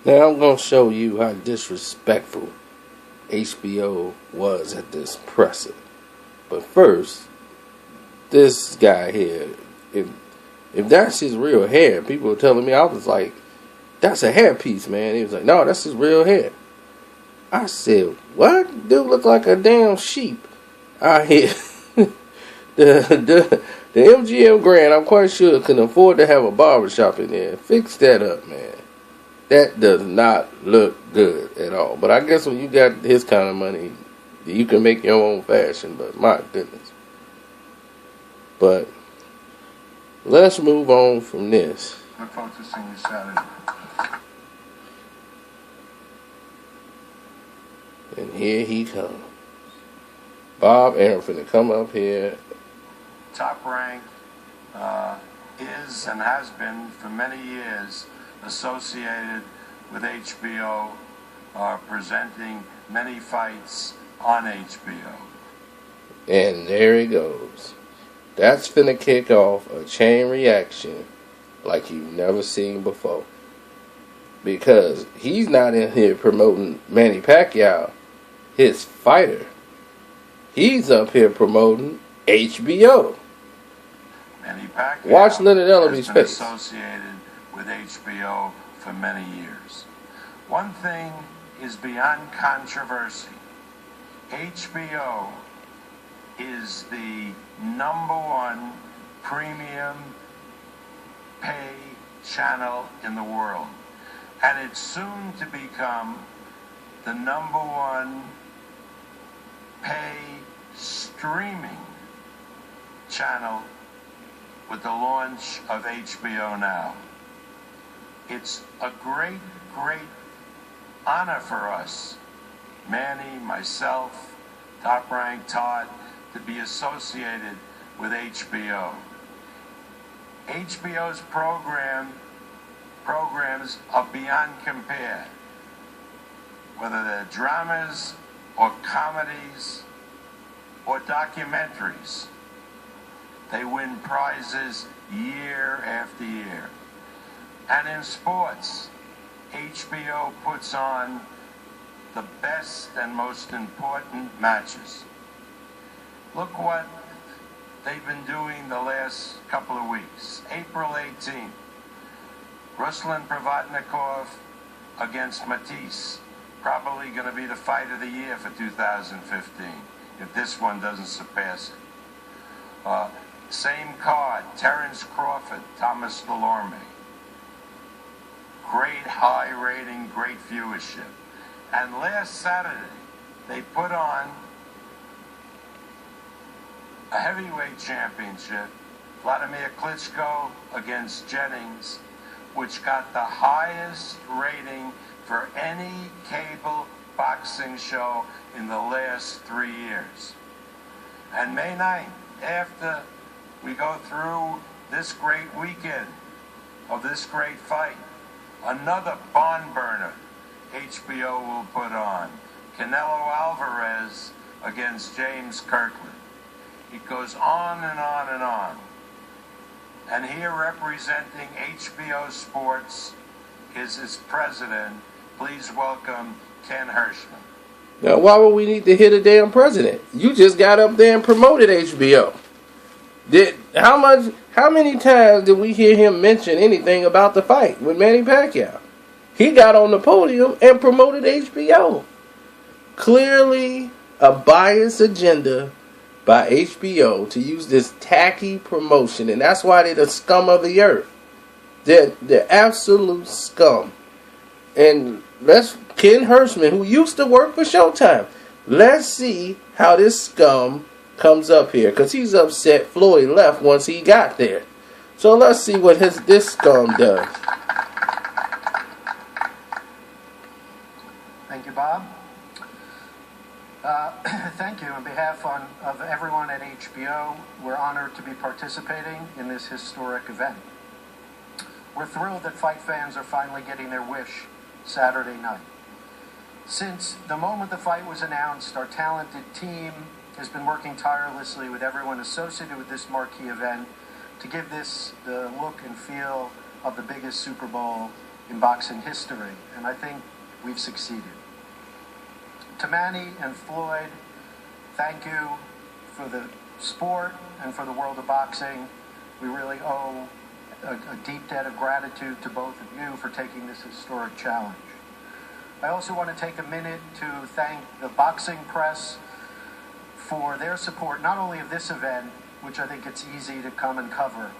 Now I'm gonna show you how disrespectful HBO was at this presser. But first, this guy here, if that's his real hair, people were telling me, I was like, that's a hairpiece, man. He was like, no, that's his real hair. I said, what? Dude look like a damn sheep out here. The MGM Grand, I'm quite sure, can afford to have a barbershop in there. Fix that up, man. That does not look good at all. But I guess when you got his kind of money, you can make your own fashion. But my goodness. But let's move on from this. Look forward to seeing you Saturday. And here he comes. Bob Arum finna come up here. Top Rank is and has been for many years associated with HBO, presenting many fights on HBO. And there he goes. That's finna kick off a chain reaction like you've never seen before. Because he's not in here promoting Manny Pacquiao, his fighter. He's up here promoting HBO. Manny Pacquiao Watch Leonard Ellerby's face. Associated with HBO for many years. One thing is beyond controversy. HBO is the #1 premium pay channel in the world. And it's soon to become the #1 pay streaming channel with the launch of HBO Now. It's a great, great honor for us, Manny, myself, Top Rank, Todd, to be associated with HBO. HBO's programs are beyond compare, whether they're dramas or comedies or documentaries. They win prizes year after year. And in sports, HBO puts on the best and most important matches. Look what they've been doing the last couple of weeks. April 18th, Ruslan Provodnikov against Matisse. Probably going to be the fight of the year for 2015, if this one doesn't surpass it. Same card, Terence Crawford, Thomas Delorme. Great high rating, great viewership. And last Saturday, they put on a heavyweight championship, Vladimir Klitschko against Jennings, which got the highest rating for any cable boxing show in the last 3 years. And May 9th, after we go through this great weekend of this great fight, another barn burner HBO will put on. Canelo Alvarez against James Kirkland. It goes on and on and on. And here representing HBO Sports is its president. Please welcome Ken Hirschman. Now, why would we need to hit a damn president? You just got up there and promoted HBO. How many times did we hear him mention anything about the fight with Manny Pacquiao? He got on the podium and promoted HBO. Clearly a biased agenda by HBO to use this tacky promotion, and that's why they're the scum of the earth. They're absolute scum. And Ken Hirschman, who used to work for Showtime, let's see how this scum comes up here, because he's upset Floyd left once he got there. So let's see what this scum does. Thank you, Bob. Thank you. On behalf of everyone at HBO, we're honored to be participating in this historic event. We're thrilled that fight fans are finally getting their wish Saturday night. Since the moment the fight was announced, our talented team has been working tirelessly with everyone associated with this marquee event to give this the look and feel of the biggest Super Bowl in boxing history, and I think we've succeeded. To Manny and Floyd, thank you for the sport and for the world of boxing. We really owe a deep debt of gratitude to both of you for taking this historic challenge. I also want to take a minute to thank the boxing press for their support, not only of this event, which I think it's easy to come and cover,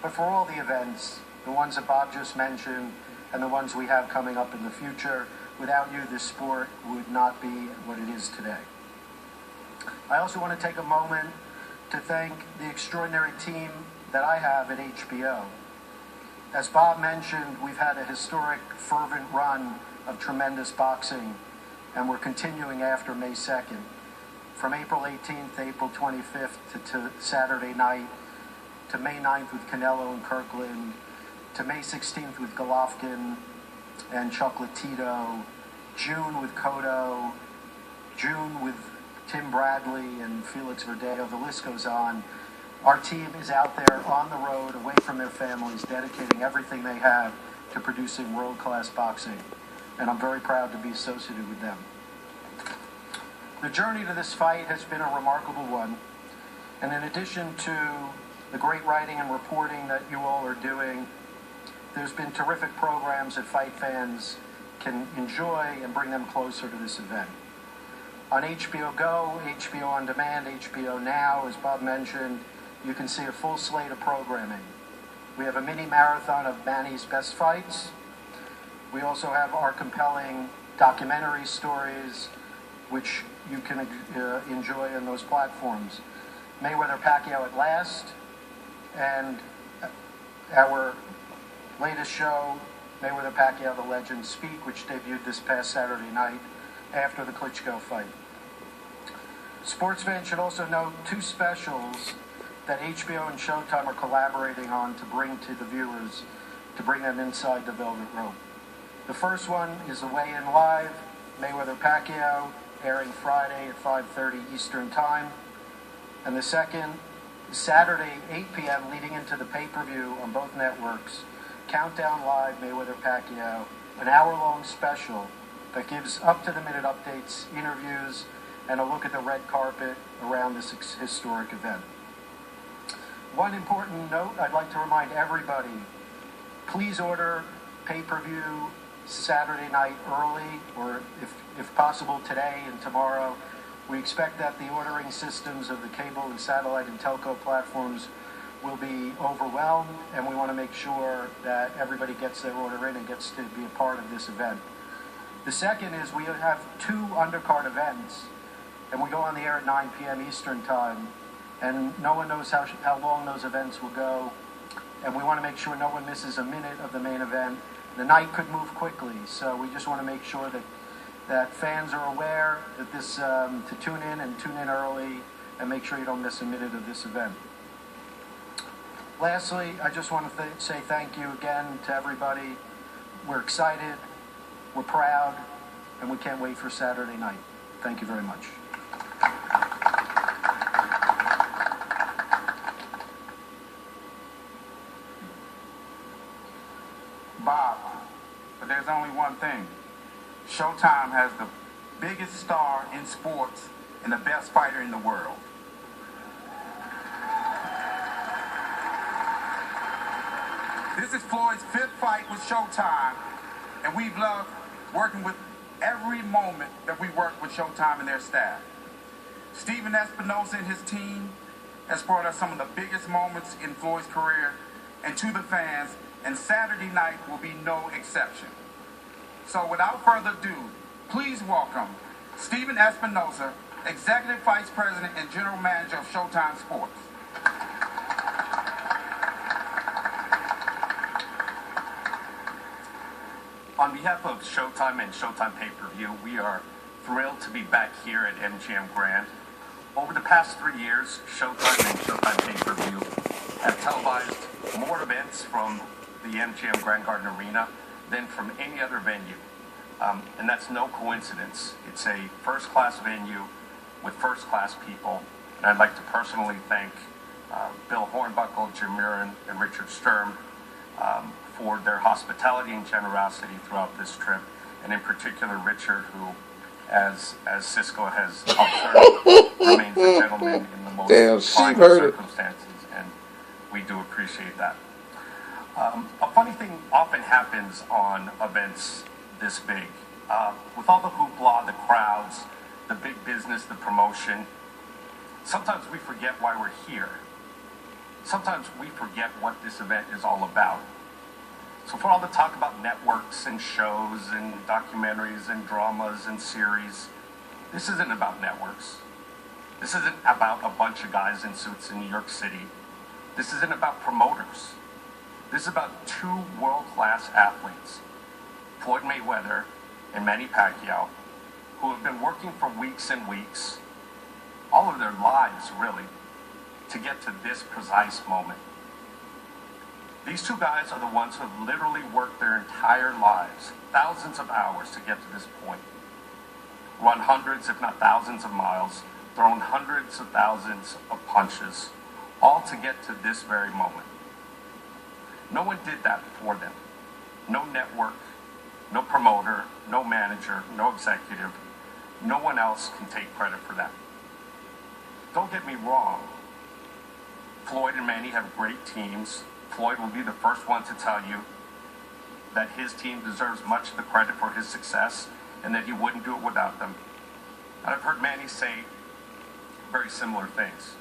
but for all the events, the ones that Bob just mentioned and the ones we have coming up in the future. Without you, this sport would not be what it is today. I also want to take a moment to thank the extraordinary team that I have at HBO. As Bob mentioned, we've had a historic, fervent run of tremendous boxing, and we're continuing after May 2nd. From April 18th to April 25th to Saturday night, to May 9th with Canelo and Kirkland, to May 16th with Golovkin and Chocolatito, June with Cotto, June with Tim Bradley and Felix Verdejo, the list goes on. Our team is out there on the road, away from their families, dedicating everything they have to producing world-class boxing, and I'm very proud to be associated with them. The journey to this fight has been a remarkable one, and in addition to the great writing and reporting that you all are doing, there's been terrific programs that fight fans can enjoy and bring them closer to this event. On HBO Go, HBO On Demand, HBO Now, as Bob mentioned, you can see a full slate of programming. We have a mini marathon of Manny's best fights. We also have our compelling documentary stories, which you can enjoy on those platforms. Mayweather Pacquiao at Last, and our latest show, Mayweather Pacquiao, The Legends Speak, which debuted this past Saturday night after the Klitschko fight. Sports fans should also note two specials that HBO and Showtime are collaborating on to bring to the viewers, to bring them inside the velvet rope. The first one is the Weigh-In Live, Mayweather Pacquiao, airing Friday at 5:30 Eastern Time. And the second is Saturday, 8 p.m., leading into the pay-per-view on both networks, Countdown Live, Mayweather Pacquiao, an hour-long special that gives up-to-the-minute updates, interviews, and a look at the red carpet around this historic event. One important note I'd like to remind everybody, please order pay-per-view Saturday night early, or if possible today and tomorrow. We expect that the ordering systems of the cable and satellite and telco platforms will be overwhelmed, and we want to make sure that everybody gets their order in and gets to be a part of this event. The second is we have two undercard events, and we go on the air at 9 p.m. Eastern Time, and no one knows how long those events will go, and we want to make sure no one misses a minute of the main event. The night could move quickly, so we just want to make sure that fans are aware that this to tune in early, and make sure you don't miss a minute of this event. Lastly, I just want to say thank you again to everybody. We're excited, we're proud, and we can't wait for Saturday night. Thank you very much. Bob, but there's only one thing. Showtime has the biggest star in sports and the best fighter in the world. This is Floyd's fifth fight with Showtime, and we've loved working with every moment that we worked with Showtime and their staff. Steven Espinosa and his team has brought us some of the biggest moments in Floyd's career, and to the fans, and Saturday night will be no exception. So without further ado, please welcome Steven Espinosa, Executive Vice President and General Manager of Showtime Sports. On behalf of Showtime and Showtime Pay-Per-View, we are thrilled to be back here at MGM Grand. Over the past 3 years, Showtime and Showtime Pay-Per-View have televised more events from the MGM Grand Garden Arena than from any other venue. And that's no coincidence. It's a first-class venue with first-class people. And I'd like to personally thank Bill Hornbuckle, Jim Mirren, and Richard Sturm for their hospitality and generosity throughout this trip, and in particular Richard, who, as Cisco has observed, remains a gentleman in the most trying circumstances, and we do appreciate that. A funny thing often happens on events this big. With all the hoopla, the crowds, the big business, the promotion, sometimes we forget why we're here. Sometimes we forget what this event is all about. So for all the talk about networks and shows and documentaries and dramas and series, this isn't about networks. This isn't about a bunch of guys in suits in New York City. This isn't about promoters. This is about two world-class athletes, Floyd Mayweather and Manny Pacquiao, who have been working for weeks and weeks, all of their lives really, to get to this precise moment. These two guys are the ones who have literally worked their entire lives, thousands of hours to get to this point. Run hundreds, if not thousands of miles, thrown hundreds of thousands of punches, all to get to this very moment. No one did that for them. No network, no promoter, no manager, no executive. No one else can take credit for that. Don't get me wrong. Floyd and Manny have great teams. Floyd will be the first one to tell you that his team deserves much of the credit for his success and that he wouldn't do it without them. And I've heard Manny say very similar things.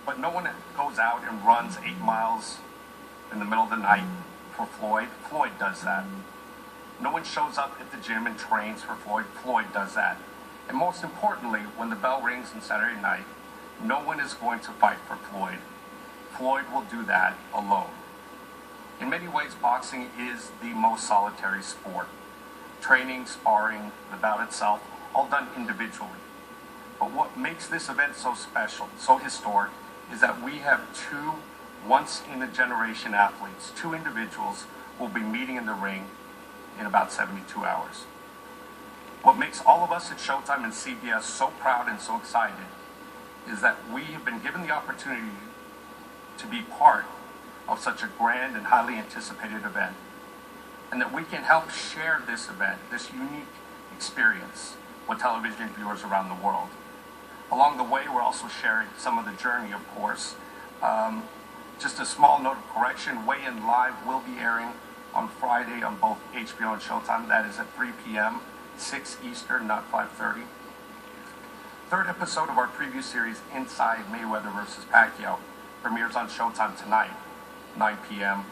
But no one goes out and runs 8 miles in the middle of the night for Floyd. Floyd does that. No one shows up at the gym and trains for Floyd. Floyd does that. And most importantly, when the bell rings on Saturday night, no one is going to fight for Floyd. Floyd will do that alone. In many ways, boxing is the most solitary sport. Training, sparring, the bout itself, all done individually. But what makes this event so special, so historic, is that we have two once-in-a-generation athletes, two individuals who will be meeting in the ring in about 72 hours. What makes all of us at Showtime and CBS so proud and so excited is that we have been given the opportunity to be part of such a grand and highly anticipated event, and that we can help share this event, this unique experience, with television viewers around the world. Along the way, we're also sharing some of the journey, of course. Just a small note of correction, Weigh In Live will be airing on Friday on both HBO and Showtime. That is at 3 p.m., 6 Eastern, not 5:30. Third episode of our preview series, Inside Mayweather vs. Pacquiao, premieres on Showtime tonight, 9 p.m.